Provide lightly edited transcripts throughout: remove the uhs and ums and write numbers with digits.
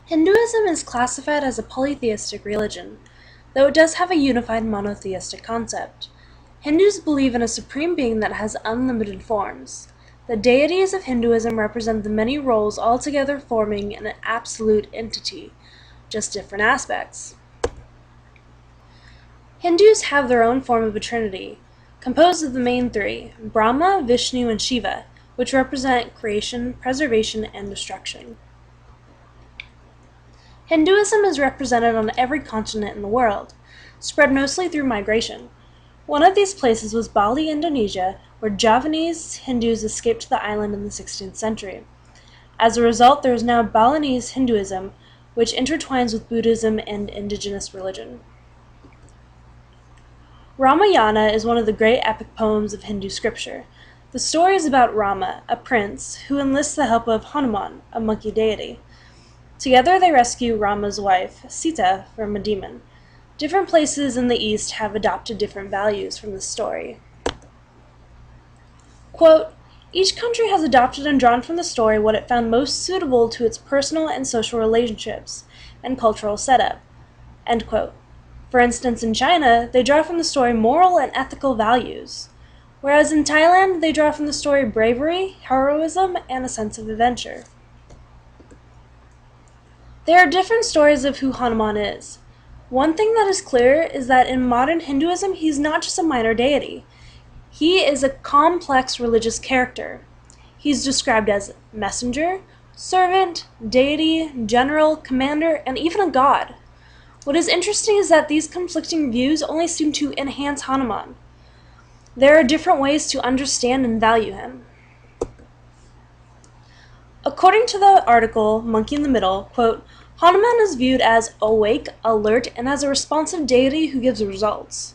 Hinduism is classified as a polytheistic religion, though it does have a unified monotheistic concept. Hindus believe in a supreme being that has unlimited forms. The deities of Hinduism represent the many roles altogether forming an absolute entity, just different aspects. Hindus have their own form of a trinity, composed of the main three, Brahma, Vishnu, and Shiva, which represent creation, preservation, and destruction. Hinduism is represented on every continent in the world, spread mostly through migration. One of these places was Bali, Indonesia, where Javanese Hindus escaped to the island in the 16th century. As a result, there is now Balinese Hinduism, which intertwines with Buddhism and indigenous religion. Ramayana is one of the great epic poems of Hindu scripture. The story is about Rama, a prince, who enlists the help of Hanuman, a monkey deity. Together they rescue Rama's wife, Sita, from a demon. Different places in the East have adopted different values from this story. Quote, "Each country has adopted and drawn from the story what it found most suitable to its personal and social relationships and cultural setup." End quote. For instance, in China, they draw from the story moral and ethical values, whereas in Thailand, they draw from the story bravery, heroism, and a sense of adventure. There are different stories of who Hanuman is. One thing that is clear is that in modern Hinduism, he's not just a minor deity. He is a complex religious character. He's described as messenger, servant, deity, general, commander, and even a god. What is interesting is that these conflicting views only seem to enhance Hanuman. There are different ways to understand and value him. According to the article, Monkey in the Middle, quote, "Hanuman is viewed as awake, alert, and as a responsive deity who gives results.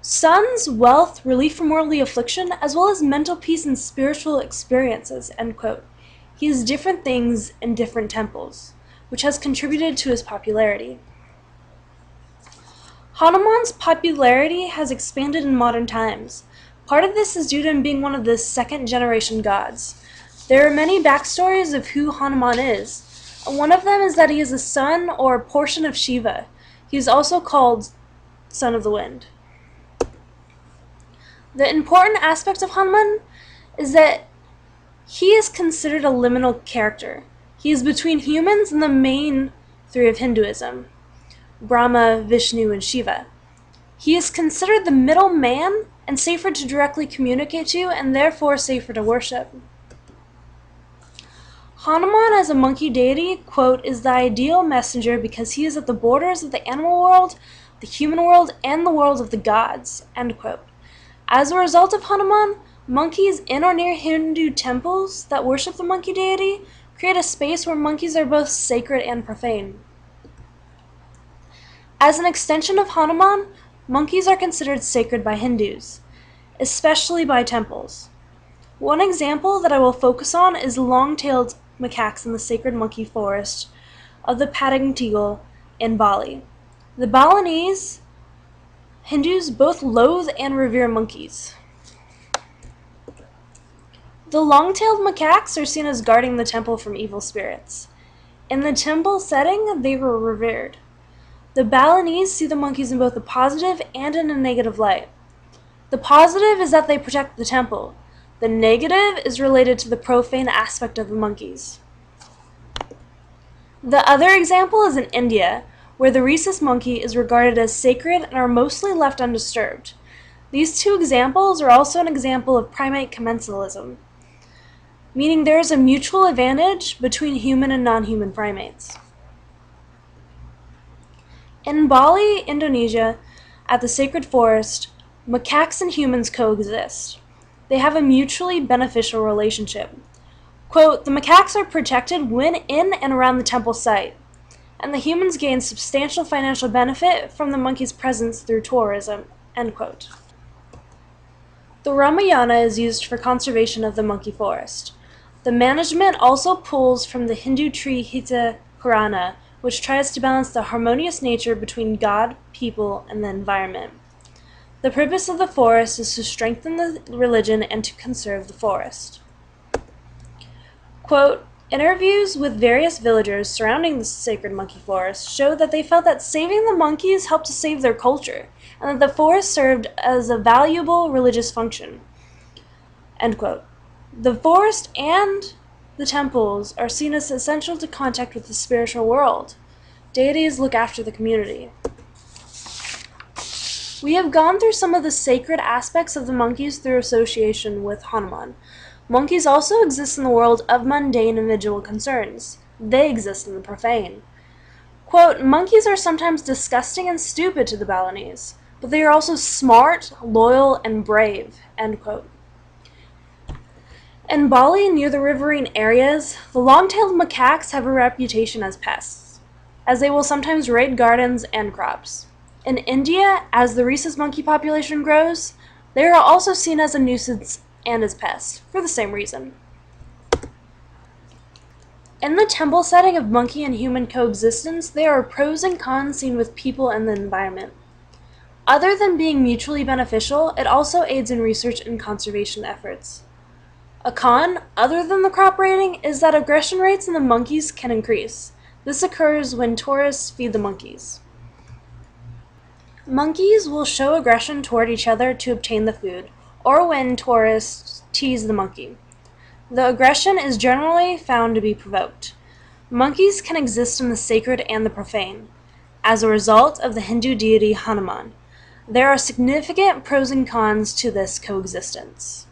Sons, wealth, relief from worldly affliction, as well as mental peace and spiritual experiences," end quote. He is different things in different temples, which has contributed to his popularity. Hanuman's popularity has expanded in modern times. Part of this is due to him being one of the second-generation gods. There are many backstories of who Hanuman is. One of them is that he is a son or a portion of Shiva. He is also called Son of the Wind. The important aspect of Hanuman is that he is considered a liminal character. He is between humans and the main three of Hinduism, Brahma, Vishnu, and Shiva. He is considered the middle man and safer to directly communicate to, and therefore safer to worship. Hanuman as a monkey deity, quote, "is the ideal messenger because he is at the borders of the animal world, the human world, and the world of the gods," end quote. As a result of Hanuman, monkeys in or near Hindu temples that worship the monkey deity create a space where monkeys are both sacred and profane. As an extension of Hanuman, monkeys are considered sacred by Hindus, especially by temples. One example that I will focus on is long-tailed macaques in the sacred monkey forest of the Padang Tegal in Bali. The Balinese Hindus both loathe and revere monkeys. The long-tailed macaques are seen as guarding the temple from evil spirits. In the temple setting, they were revered. The Balinese see the monkeys in both a positive and in a negative light. The positive is that they protect the temple. The negative is related to the profane aspect of the monkeys. The other example is in India, where the rhesus monkey is regarded as sacred and are mostly left undisturbed. These two examples are also an example of primate commensalism, meaning there is a mutual advantage between human and non-human primates. In Bali, Indonesia, at the sacred forest, macaques and humans coexist. They have a mutually beneficial relationship. Quote, "The macaques are protected when in and around the temple site, and the humans gain substantial financial benefit from the monkeys' presence through tourism," end quote. The Ramayana is used for conservation of the monkey forest. The management also pulls from the Hindu tree Hita Purana, which tries to balance the harmonious nature between God, people, and the environment. The purpose of the forest is to strengthen the religion and to conserve the forest. Quote, Interviews with various villagers surrounding the sacred monkey forest showed that they felt that saving the monkeys helped to save their culture, and that the forest served as a valuable religious function. End quote. The forest and the temples are seen as essential to contact with the spiritual world. Deities look after the community. We have gone through some of the sacred aspects of the monkeys through association with Hanuman. Monkeys also exist in the world of mundane individual concerns. They exist in the profane. Quote, monkeys are sometimes disgusting and stupid to the Balinese, but they are also smart, loyal, and brave. End quote. In Bali, near the riverine areas, the long-tailed macaques have a reputation as pests, as they will sometimes raid gardens and crops. In India, as the rhesus monkey population grows, they are also seen as a nuisance and as pests, for the same reason. In the temple setting of monkey and human coexistence, there are pros and cons seen with people and the environment. Other than being mutually beneficial, it also aids in research and conservation efforts. A con, other than the crop raiding, is that aggression rates in the monkeys can increase. This occurs when tourists feed the monkeys. Monkeys will show aggression toward each other to obtain the food, or when tourists tease the monkey. The aggression is generally found to be provoked. Monkeys can exist in the sacred and the profane, as a result of the Hindu deity Hanuman. There are significant pros and cons to this coexistence.